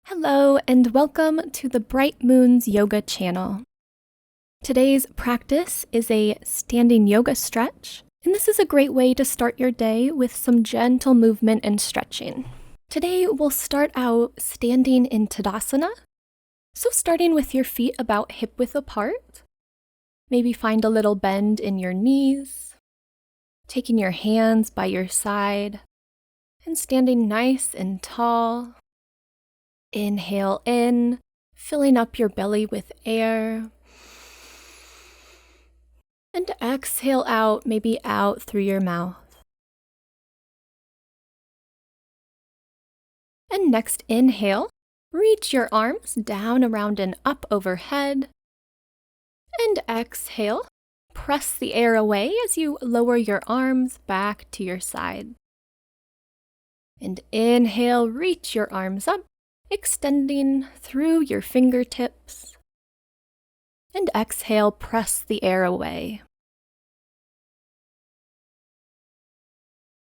Hello and welcome to the Bright Moons Yoga channel. Today's practice is a standing yoga stretch, and this is a great way to start your day with some gentle movement and stretching. Today we'll start out standing in Tadasana, so starting with your feet about hip-width apart. Maybe find a little bend in your knees, taking your hands by your side, and standing nice and tall. Inhale in, filling up your belly with air. And exhale out, maybe out through your mouth. And next inhale, reach your arms down, around, and up overhead. And exhale, press the air away as you lower your arms back to your side. And inhale, reach your arms up, extending through your fingertips. And exhale, press the air away.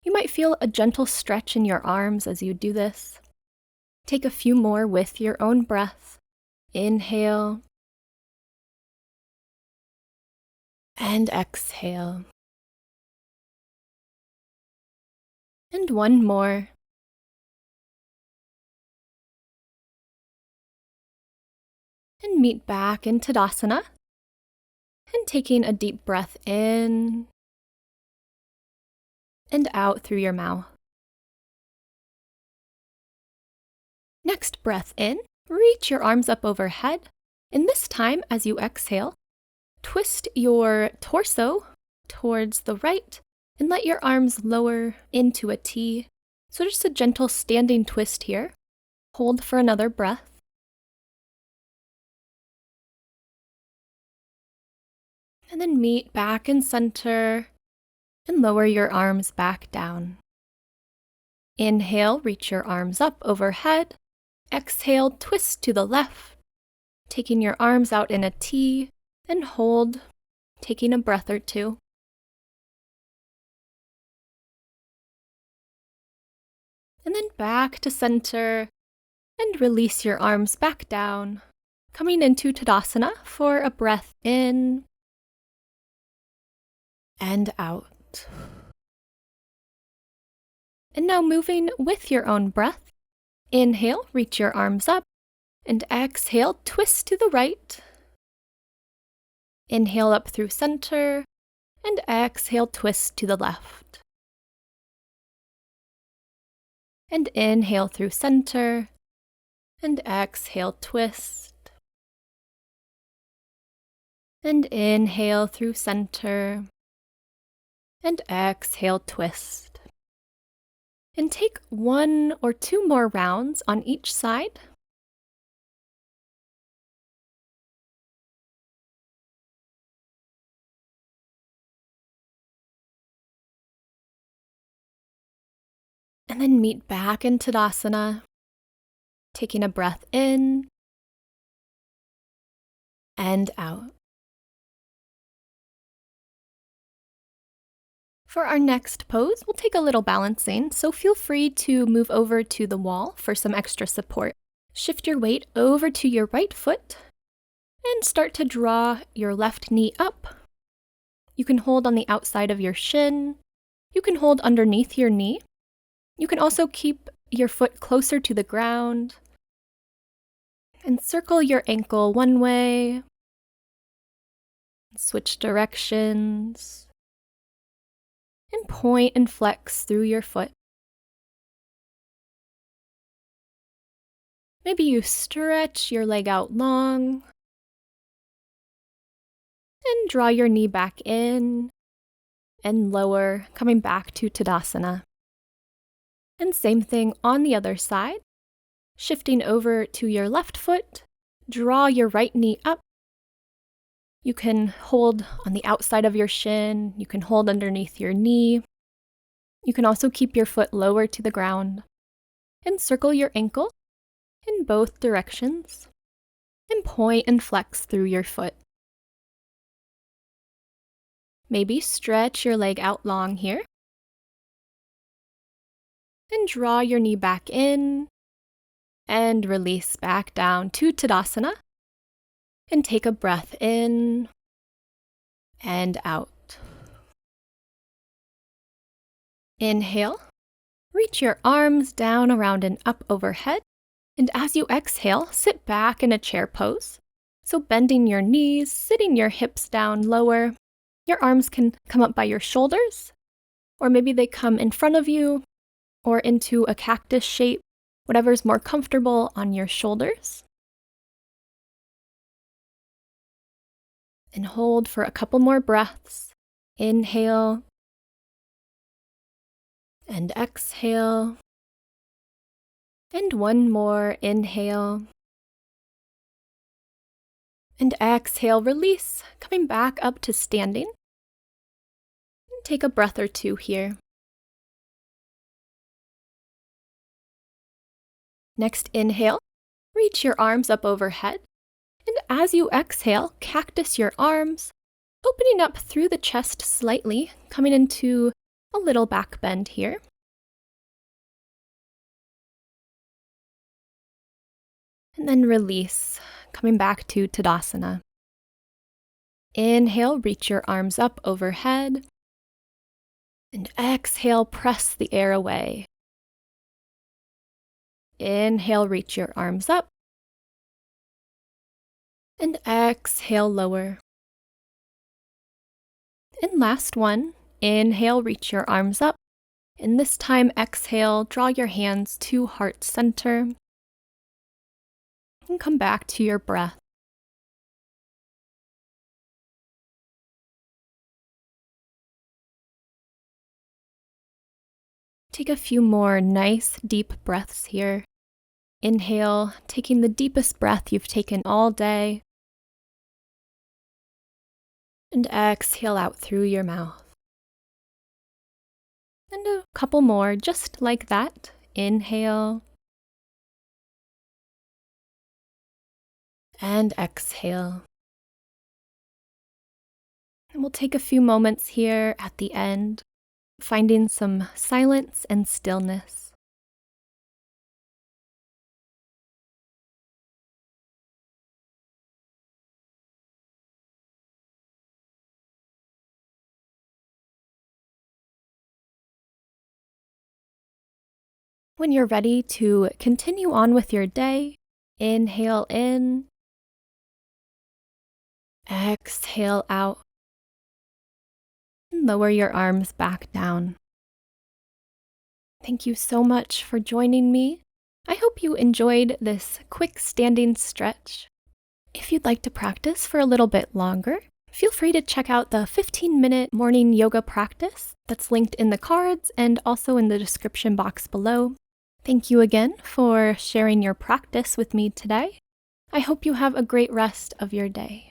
You might feel a gentle stretch in your arms as you do this. Take a few more with your own breath. Inhale. And exhale. And one more. And meet back in Tadasana. And taking a deep breath in and out through your mouth. Next breath in, reach your arms up overhead. And this time, as you exhale, twist your torso towards the right and let your arms lower into a T. So just a gentle standing twist here. Hold for another breath. And then meet back in center and lower your arms back down. Inhale, reach your arms up overhead. Exhale, twist to the left, taking your arms out in a T, and hold, taking a breath or two. And then back to center, and release your arms back down, coming into Tadasana for a breath in and out. And now moving with your own breath. Inhale, reach your arms up, and exhale, twist to the right. Inhale up through center, and exhale, twist to the left. And inhale through center, and exhale, twist. And inhale through center, and exhale, twist. And take 1 or 2 more rounds on each side. And then meet back in Tadasana, taking a breath in and out. For our next pose, we'll take a little balancing, so feel free to move over to the wall for some extra support. Shift your weight over to your right foot and start to draw your left knee up. You can hold on the outside of your shin. You can hold underneath your knee. You can also keep your foot closer to the ground and circle your ankle one way. Switch directions. And point and flex through your foot. Maybe you stretch your leg out long and draw your knee back in and lower, coming back to Tadasana. And same thing on the other side. Shifting over to your left foot, draw your right knee up. You can hold on the outside of your shin. You can hold underneath your knee. You can also keep your foot lower to the ground. And circle your ankle in both directions. And point and flex through your foot. Maybe stretch your leg out long here. And draw your knee back in And release back down to Tadasana. And take a breath in and out. Inhale. Reach your arms down, around, and up overhead. And as you exhale, sit back in a chair pose. So bending your knees, sitting your hips down lower. Your arms can come up by your shoulders, or maybe they come in front of you, or into a cactus shape, whatever's more comfortable on your shoulders. And hold for a couple more breaths. Inhale and exhale. And one more. Inhale and exhale. Release, coming back up to standing. Take a breath or two here. Next, inhale. Reach your arms up overhead. And as you exhale, cactus your arms, opening up through the chest slightly, coming into a little back bend here. And then release, coming back to Tadasana. Inhale, reach your arms up overhead. And exhale, press the air away. Inhale, reach your arms up. And exhale, lower. And last one, inhale, reach your arms up. And this time, exhale, draw your hands to heart center. And come back to your breath. Take a few more nice, deep breaths here. Inhale, taking the deepest breath you've taken all day. And exhale out through your mouth. And a couple more, just like that. Inhale. And exhale. And we'll take a few moments here at the end, finding some silence and stillness. When you're ready to continue on with your day, inhale in, exhale out, and lower your arms back down. Thank you so much for joining me. I hope you enjoyed this quick standing stretch. If you'd like to practice for a little bit longer, feel free to check out the 15-minute morning yoga practice that's linked in the cards and also in the description box below. Thank you again for sharing your practice with me today. I hope you have a great rest of your day.